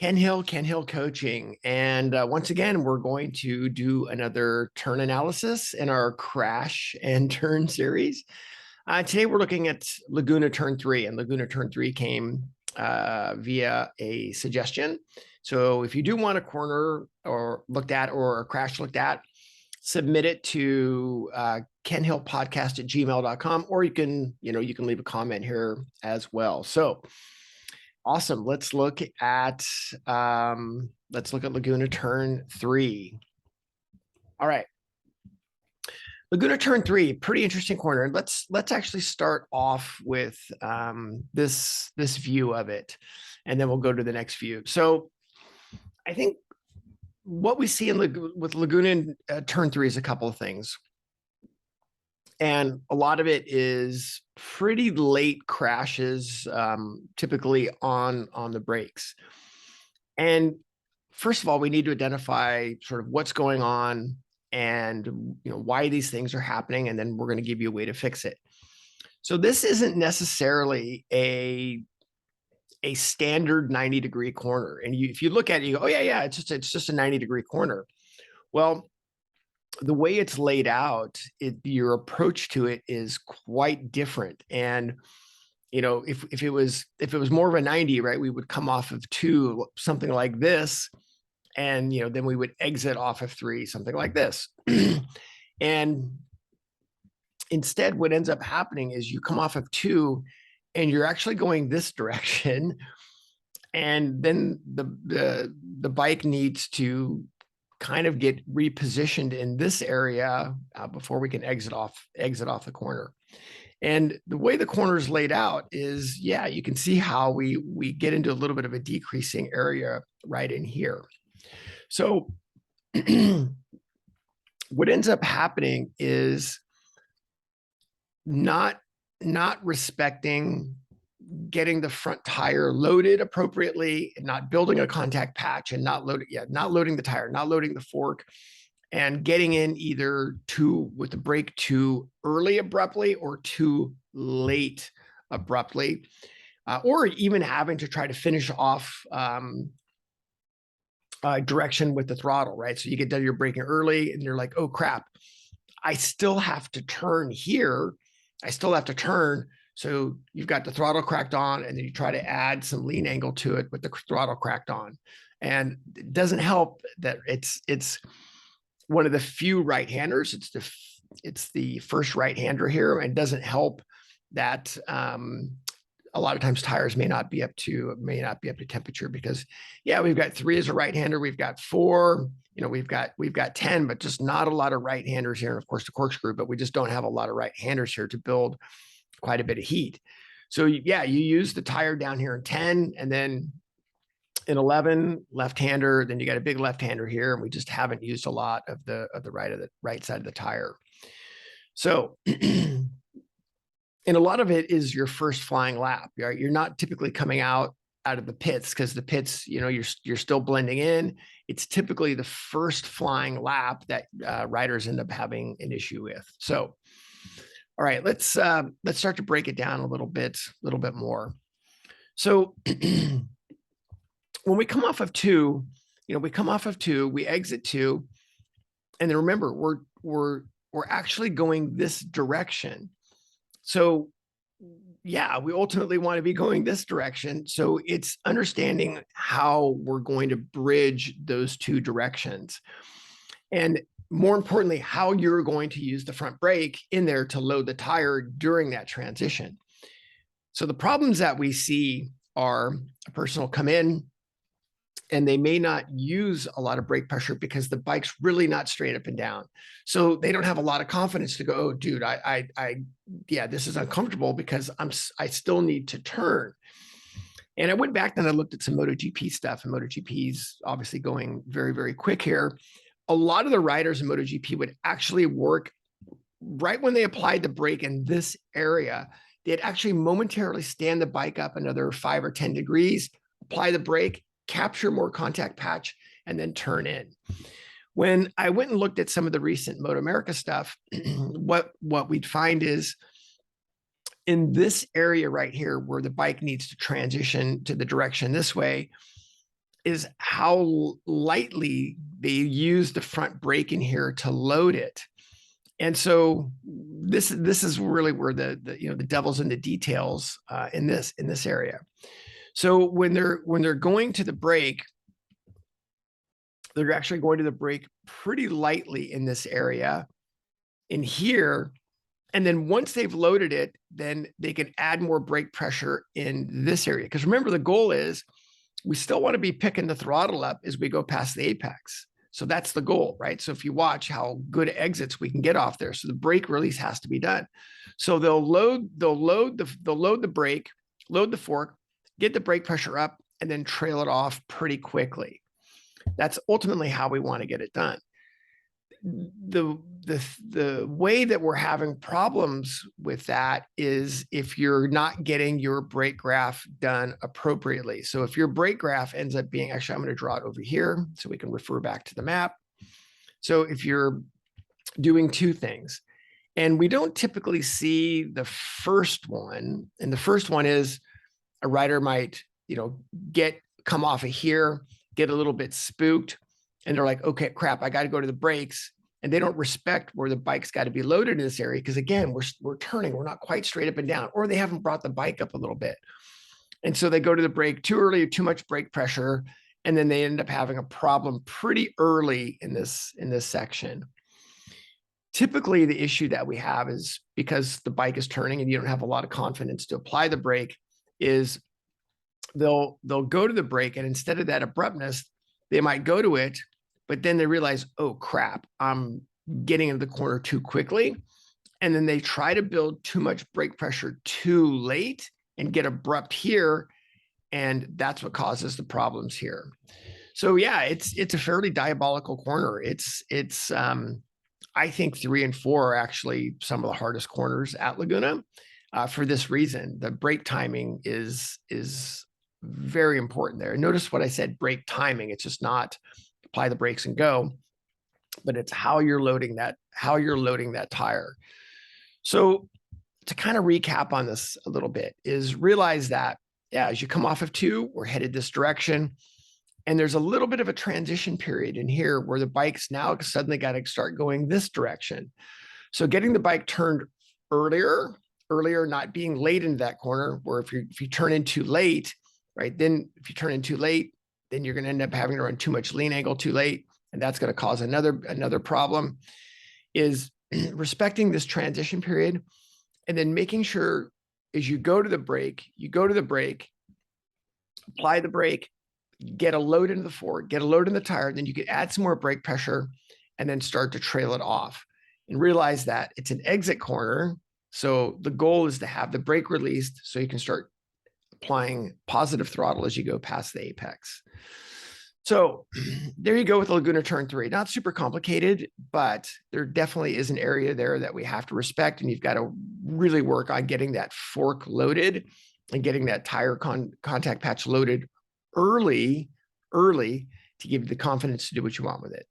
Ken Hill Coaching. And once again, we're going to do another turn analysis in our crash and turn series. Today, we're looking at Laguna Turn 3, and Laguna Turn 3 came via a suggestion. So if you do want a corner or looked at or a crash looked at, submit it to kenhillpodcast@gmail.com, or you can leave a comment here as well. So awesome. Let's look at Laguna Turn 3. All right. Laguna Turn 3, pretty interesting corner. And let's actually start off with this view of it, and then we'll go to the next view. So I think what we see with Laguna Turn 3 is a couple of things. And a lot of it is pretty late crashes, typically on the brakes. And first of all, we need to identify sort of what's going on and why these things are happening, and then we're going to give you a way to fix it. So this isn't necessarily a standard 90-degree corner. And if you look at it, you go, oh yeah, it's just a 90-degree corner. Well, the way it's laid out, your approach to it is quite different. And if it was more of a 90, right, we would come off of 2, something like this, and then we would exit off of 3, something like this. And instead, what ends up happening is you come off of 2, and you're actually going this direction, and then the bike needs to kind of get repositioned in this area before we can exit off the corner. And the way the corner is laid out is, yeah, you can see how we get into a little bit of a decreasing area right in here. So what ends up happening is not respecting getting the front tire loaded appropriately, and not building a contact patch, and not loading the tire, not loading the fork, and getting in either with the brake too early abruptly or too late abruptly, or even having to try to finish off direction with the throttle, right? So you get done, you're braking early, and you're like, oh crap, I still have to turn here. I still have to turn. So you've got the throttle cracked on, and then you try to add some lean angle to it with the throttle cracked on. And it doesn't help that it's one of the few right-handers. It's the first right-hander here, and it doesn't help that a lot of times tires may not be up to temperature, because we've got 3 as a right-hander, we've got 4, we've got 10, but just not a lot of right-handers here. And of course the corkscrew, but we just don't have a lot of right-handers here to build quite a bit of heat. So you use the tire down here in 10, and then in 11, left-hander, then you got a big left-hander here, and we just haven't used a lot of the right side of the tire. So and a lot of it is your first flying lap, right? You're not typically coming out of the pits, because the pits, you're still blending in. It's typically the first flying lap that riders end up having an issue with. So all right, let's start to break it down a little bit more. So when we come off of 2, we exit 2, and then remember, we're actually going this direction. So yeah, we ultimately want to be going this direction. So it's understanding how we're going to bridge those 2 directions. And more importantly, how you're going to use the front brake in there to load the tire during that transition. So the problems that we see are a person will come in, and they may not use a lot of brake pressure because the bike's really not straight up and down. So they don't have a lot of confidence to go, oh, dude, this is uncomfortable because I still need to turn. And I went back and I looked at some MotoGP stuff, and MotoGP's obviously going very, very quick here. A lot of the riders in MotoGP would actually work right when they applied the brake in this area. They'd actually momentarily stand the bike up another 5 or 10 degrees, apply the brake, capture more contact patch, and then turn in. When I went and looked at some of the recent Moto America stuff, what we'd find is in this area right here where the bike needs to transition to the direction this way, is how lightly they use the front brake in here to load it. And so this is really where the devil's in the details in this area. So when they're going to the brake, they're actually going to the brake pretty lightly in this area in here. And then once they've loaded it, then they can add more brake pressure in this area. Because remember, the goal is we still want to be picking the throttle up as we go past the apex. So that's the goal, right? So if you watch how good exits we can get off there, so the brake release has to be done. So they'll load the brake, load the fork, get the brake pressure up, and then trail it off pretty quickly. That's ultimately how we want to get it done. The way that we're having problems with that is if you're not getting your brake graph done appropriately. So if your brake graph ends up being, actually, I'm going to draw it over here so we can refer back to the map. So if you're doing two things, and we don't typically see the first one, and the first one is a rider might, come off of here, get a little bit spooked, and they're like, okay, crap, I got to go to the brakes. And they don't respect where the bike's got to be loaded in this area. Because again, we're turning, we're not quite straight up and down, or they haven't brought the bike up a little bit. And so they go to the brake too early, too much brake pressure. And then they end up having a problem pretty early in this section. Typically, the issue that we have is because the bike is turning and you don't have a lot of confidence to apply the brake, is they'll go to the brake, and instead of that abruptness, they might go to it, but then they realize, oh crap, I'm getting into the corner too quickly. And then they try to build too much brake pressure too late and get abrupt here. And that's what causes the problems here. So yeah, it's a fairly diabolical corner. It's I think 3 and 4 are actually some of the hardest corners at Laguna for this reason. The brake timing is very important there. Notice what I said, brake timing. It's just not apply the brakes and go, but it's how you're loading that tire. So to kind of recap on this a little bit is realize that, yeah, as you come off of 2, we're headed this direction. And there's a little bit of a transition period in here where the bike's now suddenly got to start going this direction. So getting the bike turned earlier, not being late into that corner, where if you turn in too late, right, then if you turn in too late, then you're going to end up having to run too much lean angle too late. And that's going to cause another problem, is respecting this transition period and then making sure as you go to the brake, apply the brake, get a load into the fork, get a load in the tire, then you can add some more brake pressure and then start to trail it off. And realize that it's an exit corner. So the goal is to have the brake released so you can start applying positive throttle as you go past the apex. So there you go with Laguna Turn 3. Not super complicated, but there definitely is an area there that we have to respect, and you've got to really work on getting that fork loaded and getting that tire contact patch loaded early to give you the confidence to do what you want with it.